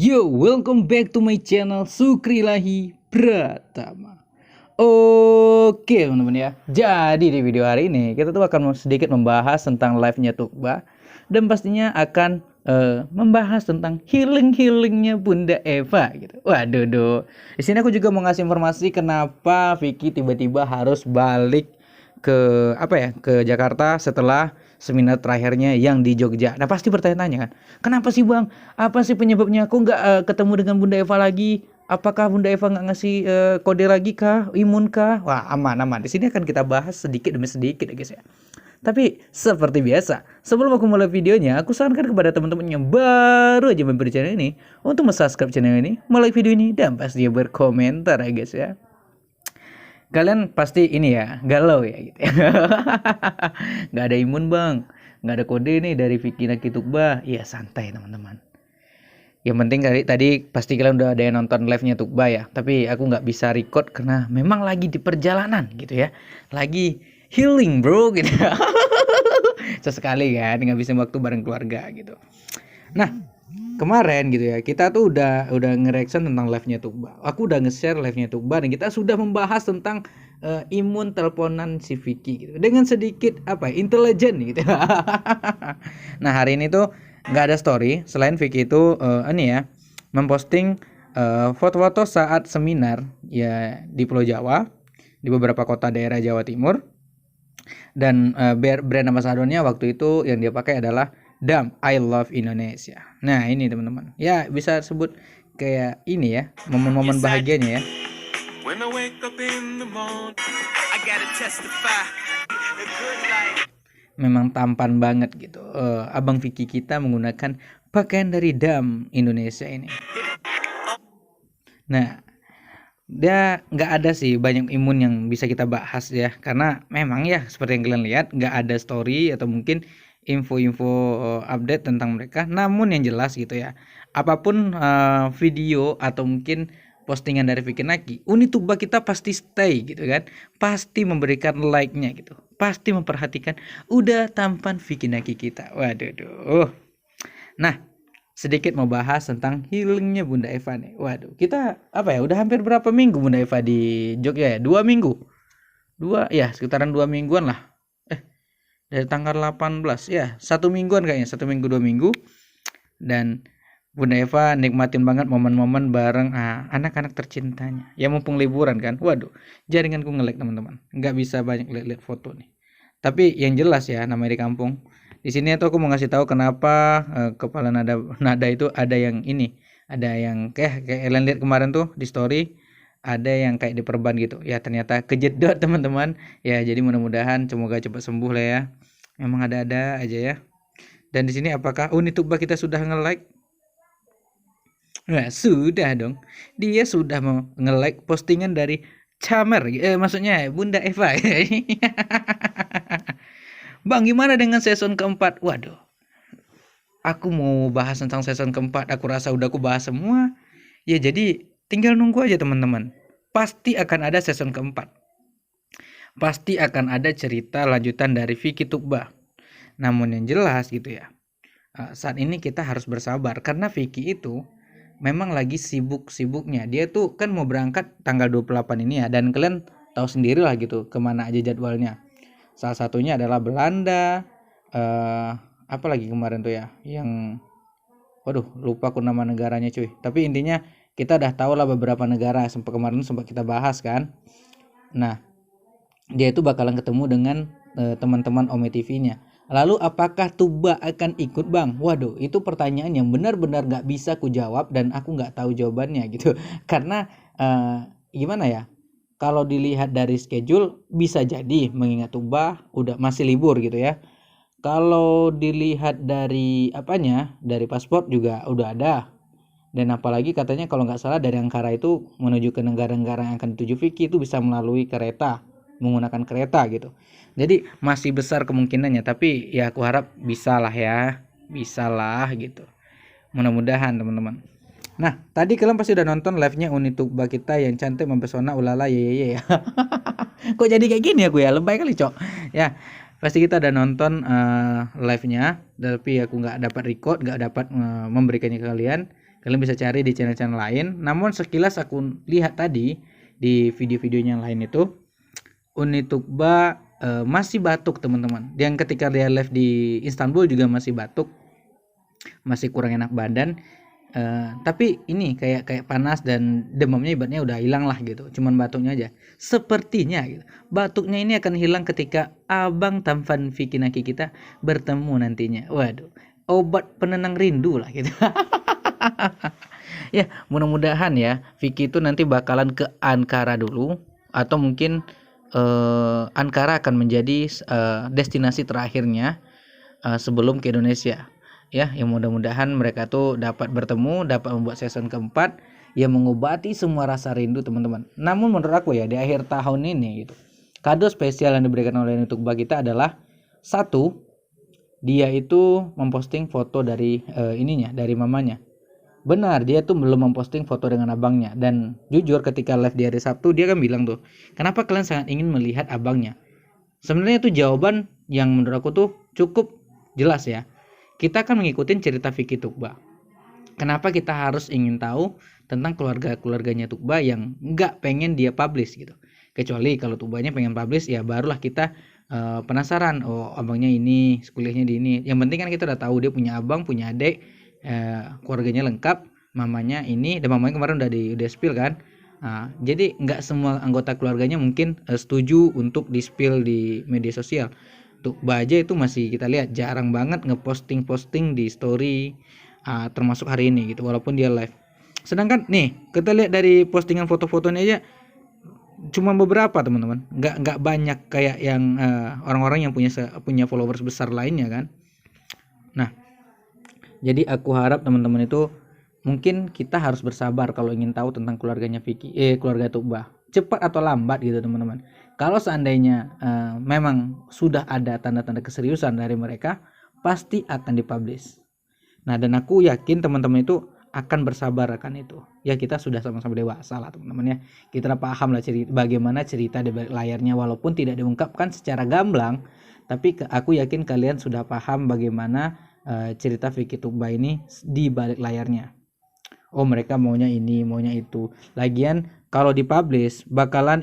Yo, welcome back to my channel Sukrilahi Pratama. Oke teman-teman ya. Jadi di video hari ini kita tuh akan sedikit membahas tentang live-nya Tukba. Dan pastinya akan membahas tentang healing-healingnya Bunda Eva gitu. Waduh. Di sini aku juga mau ngasih informasi kenapa Vicky tiba-tiba harus balik ke ke Jakarta setelah seminar terakhirnya yang di Jogja. Nah pasti bertanya-tanya kan, kenapa sih bang? Apa sih penyebabnya? Kok nggak ketemu dengan Bunda Eva lagi? Apakah Bunda Eva nggak ngasih kode lagi kah? Imun kah? Wah aman. Di sini akan kita bahas sedikit demi sedikit ya guys ya. Tapi seperti biasa, sebelum aku mulai videonya, aku sarankan kepada teman-teman yang baru aja mampir channel ini untuk subscribe channel ini, like video ini, dan pasti berkomentar ya guys ya. Kalian pasti ini ya galau ya gitu ya. Nggak ada imun bang, nggak ada kode nih dari Vicky Naki Tukba. Ya santai teman-teman. Yang penting tadi pasti kalian udah ada yang nonton live-nya Tukba ya. Tapi aku nggak bisa record karena memang lagi di perjalanan gitu ya. Lagi healing bro gitu. Sesekali kan ngabisin waktu bareng keluarga gitu. Nah kemarin gitu ya, kita tuh udah nge-reaction tentang live-nya Tukba. Aku udah nge-share live-nya Tukba dan kita sudah membahas tentang imun teleponan si Vicky gitu. Dengan sedikit intelijen gitu. Nah, hari ini tuh nggak ada story selain Vicky itu memposting foto-foto saat seminar ya di Pulau Jawa, di beberapa kota daerah Jawa Timur. Dan brand ambassadornya waktu itu yang dia pakai adalah Dam, I love Indonesia. Nah ini teman-teman, ya bisa sebut kayak ini ya, momen-momen bahagianya ya. Memang tampan banget gitu. Abang Vicky kita menggunakan pakaian dari Dam Indonesia ini. Nah, dia nggak ada sih banyak imun yang bisa kita bahas ya, karena memang ya seperti yang kalian lihat nggak ada story atau mungkin info-info update tentang mereka. Namun yang jelas gitu ya, apapun video atau mungkin postingan dari Vicky Naki, Uni Tukba kita pasti stay gitu kan, pasti memberikan like-nya gitu, pasti memperhatikan udah tampan Vicky Naki kita. Waduh. Nah sedikit mau bahas tentang healingnya Bunda Eva nih. Waduh, kita udah hampir berapa minggu Bunda Eva di Jogja ya? 2 minggu. Sekitaran 2 mingguan lah. Dari tanggal 18 ya, 1 mingguan kayaknya, 1 minggu 2 minggu. Dan Bunda Eva nikmatin banget momen-momen bareng anak-anak tercintanya. Ya mumpung liburan kan. Waduh, jaringanku nge-lag teman-teman. Nggak bisa banyak lihat foto nih. Tapi yang jelas ya, namanya di kampung. Di sini tuh aku mau ngasih tahu kenapa kepala nada itu ada yang ini, ada yang kayak kalian lihat kemarin tuh di story, ada yang kayak diperban gitu. Ya ternyata kejedot teman-teman. Ya jadi mudah-mudahan semoga cepat sembuh lah ya. Memang ada-ada aja ya. Dan di sini apakah Uni Tukba kita sudah nge-like? Nah, sudah dong. Dia sudah mau nge-like postingan dari Camer, maksudnya Bunda Eva. Bang, gimana dengan season keempat? Waduh, aku mau bahas tentang season keempat. Aku rasa udah aku bahas semua. Ya jadi tinggal nunggu aja teman-teman. Pasti akan ada season keempat. Pasti akan ada cerita lanjutan dari Vicky Tukba. Namun yang jelas gitu ya, saat ini kita harus bersabar. Karena Vicky itu memang lagi sibuk-sibuknya. Dia tuh kan mau berangkat tanggal 28 ini ya. Dan kalian tahu sendiri lah gitu kemana aja jadwalnya. Salah satunya adalah Belanda, apa lagi kemarin tuh ya, yang lupa aku nama negaranya cuy. Tapi intinya kita udah tahu lah beberapa negara, kemarin sempat kita bahas kan. Nah, dia itu bakalan ketemu dengan teman-teman Ome TV-nya. Lalu apakah Tukba akan ikut bang? Waduh, itu pertanyaan yang benar-benar gak bisa ku jawab dan aku gak tahu jawabannya gitu. Karena gimana ya? Kalau dilihat dari schedule bisa jadi mengingat Tukba udah masih libur gitu ya. Kalau dilihat dari dari paspor juga udah ada. Dan apalagi katanya kalau nggak salah dari Ankara itu menuju ke negara-negara yang akan dituju Vicky itu bisa melalui kereta, menggunakan kereta gitu. Jadi masih besar kemungkinannya, tapi ya aku harap bisa lah gitu. Mudah-mudahan teman-teman. Nah, tadi kalian pasti udah nonton live-nya Uni Tukba kita yang cantik mempesona ulala ye ya. Kok jadi kayak gini aku ya? Lebay kali, Cok. Ya, pasti kita udah nonton live-nya, tapi aku nggak dapat record, nggak dapat memberikannya ke kalian Kalian bisa cari di channel-channel lain. Namun sekilas aku lihat tadi di video-videonya yang lain itu, Uni Tukba masih batuk teman-teman. Yang ketika dia live di Istanbul juga masih batuk, masih kurang enak badan. Tapi ini kayak panas dan demamnya ibaratnya udah hilang lah gitu, cuman batuknya aja. Sepertinya gitu, batuknya ini akan hilang ketika Abang Tampan Vicky Naki kita bertemu nantinya. Waduh, obat penenang rindu lah gitu. Ya mudah-mudahan ya Vicky itu nanti bakalan ke Ankara dulu, atau mungkin Ankara akan menjadi destinasi terakhirnya sebelum ke Indonesia. Ya, yang mudah-mudahan mereka tuh dapat bertemu, dapat membuat season keempat yang mengobati semua rasa rindu teman-teman. Namun menurut aku ya di akhir tahun ini gitu, kado spesial yang diberikan oleh Uni Tukba kita adalah satu, dia itu memposting foto dari dari mamanya. Benar, dia tuh belum memposting foto dengan abangnya. Dan jujur ketika live di hari Sabtu dia kan bilang tuh, kenapa kalian sangat ingin melihat abangnya? Sebenarnya itu jawaban yang menurut aku tuh cukup jelas ya. Kita akan mengikuti cerita Vicky Tukba. Kenapa kita harus ingin tahu tentang keluarganya Tukba yang nggak pengen dia publish gitu. Kecuali kalau Tukbanya pengen publish, ya barulah kita penasaran. Oh, abangnya ini, kuliahnya di ini. Yang penting kan kita udah tahu dia punya abang, punya adik, keluarganya lengkap, mamanya ini, dan mamanya kemarin udah spill kan. Jadi nggak semua anggota keluarganya mungkin setuju untuk di spill di media sosial. Tukba aja itu masih kita lihat jarang banget ngeposting di story, termasuk hari ini gitu, walaupun dia live. Sedangkan nih kita lihat dari postingan foto-fotonya aja cuma beberapa teman-teman, nggak banyak kayak yang orang-orang yang punya followers besar lainnya kan. Nah, jadi aku harap teman-teman itu mungkin kita harus bersabar kalau ingin tahu tentang keluarganya Vicky, keluarga Tukba. Cepat atau lambat gitu teman-teman. Kalau seandainya memang sudah ada tanda-tanda keseriusan dari mereka, pasti akan dipublish. Nah, dan aku yakin teman-teman itu akan bersabar akan itu. Ya kita sudah sama-sama dewasa lah teman-teman ya. Kita paham lah bagaimana cerita di balik layarnya, walaupun tidak diungkapkan secara gamblang, tapi aku yakin kalian sudah paham bagaimana cerita Vicky Tukba ini di balik layarnya. Oh, mereka maunya ini, maunya itu. Lagian kalau dipublish bakalan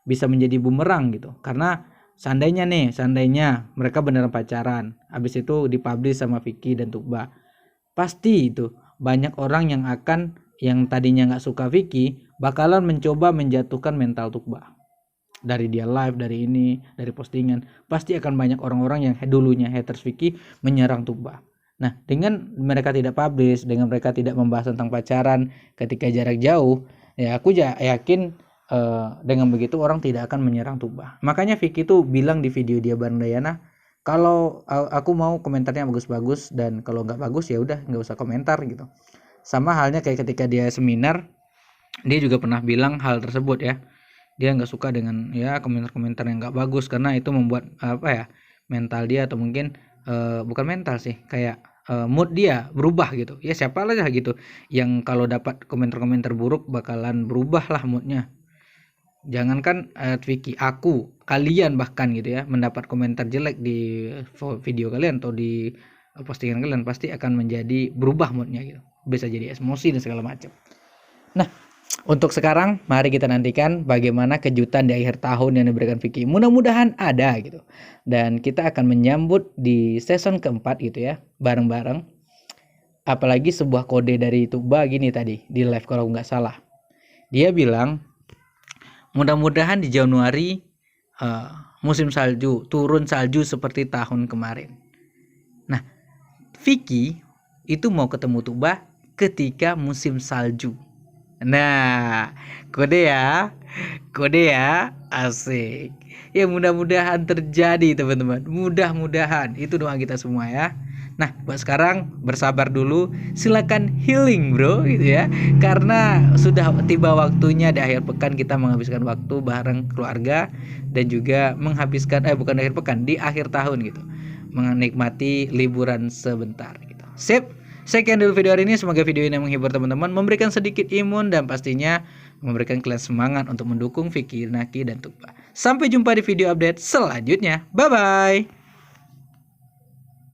bisa menjadi bumerang gitu. Karena seandainya mereka beneran pacaran, habis itu dipublish sama Vicky dan Tukba, pasti itu banyak orang yang tadinya nggak suka Vicky bakalan mencoba menjatuhkan mental Tukba. Dari dia live, dari postingan, pasti akan banyak orang-orang yang dulunya haters Vicky menyerang Tukba. Nah, dengan mereka tidak publish, dengan mereka tidak membahas tentang pacaran ketika jarak jauh, ya aku yakin dengan begitu orang tidak akan menyerang Tukba. Makanya Vicky tuh bilang di video dia bareng Dayana, kalau aku mau komentarnya bagus-bagus, dan kalau nggak bagus ya udah nggak usah komentar gitu. Sama halnya kayak ketika dia seminar, dia juga pernah bilang hal tersebut ya. Dia nggak suka dengan ya komentar-komentar yang nggak bagus, karena itu membuat mental dia, atau mungkin bukan mental sih, kayak mood dia berubah gitu. Ya siapa aja gitu yang kalau dapat komentar-komentar buruk bakalan berubah lah moodnya. Jangankan Vicky, kalian bahkan gitu ya, mendapat komentar jelek di video kalian atau di postingan kalian, pasti akan menjadi berubah moodnya gitu. Bisa jadi emosi dan segala macam. Nah, untuk sekarang mari kita nantikan bagaimana kejutan di akhir tahun yang diberikan Vicky. Mudah-mudahan ada gitu. Dan kita akan menyambut di season keempat gitu ya, bareng-bareng. Apalagi sebuah kode dari Tukba gini tadi di live kalau nggak salah. Dia bilang mudah-mudahan di Januari musim salju, turun salju seperti tahun kemarin. Nah, Vicky itu mau ketemu Tukba ketika musim salju. Nah, kode ya, asik. Ya mudah-mudahan terjadi teman-teman. Mudah-mudahan, itu doa kita semua ya. Nah, buat sekarang bersabar dulu. Silakan healing bro gitu ya. Karena sudah tiba waktunya di akhir pekan kita menghabiskan waktu bareng keluarga, dan juga menghabiskan bukan akhir pekan, di akhir tahun gitu. Menikmati liburan sebentar gitu. Sip. Sekian dulu video hari ini, semoga video ini menghibur teman-teman, memberikan sedikit imun, dan pastinya memberikan kalian semangat untuk mendukung Vicky Naki dan Tukba. Sampai jumpa di video update selanjutnya. Bye bye.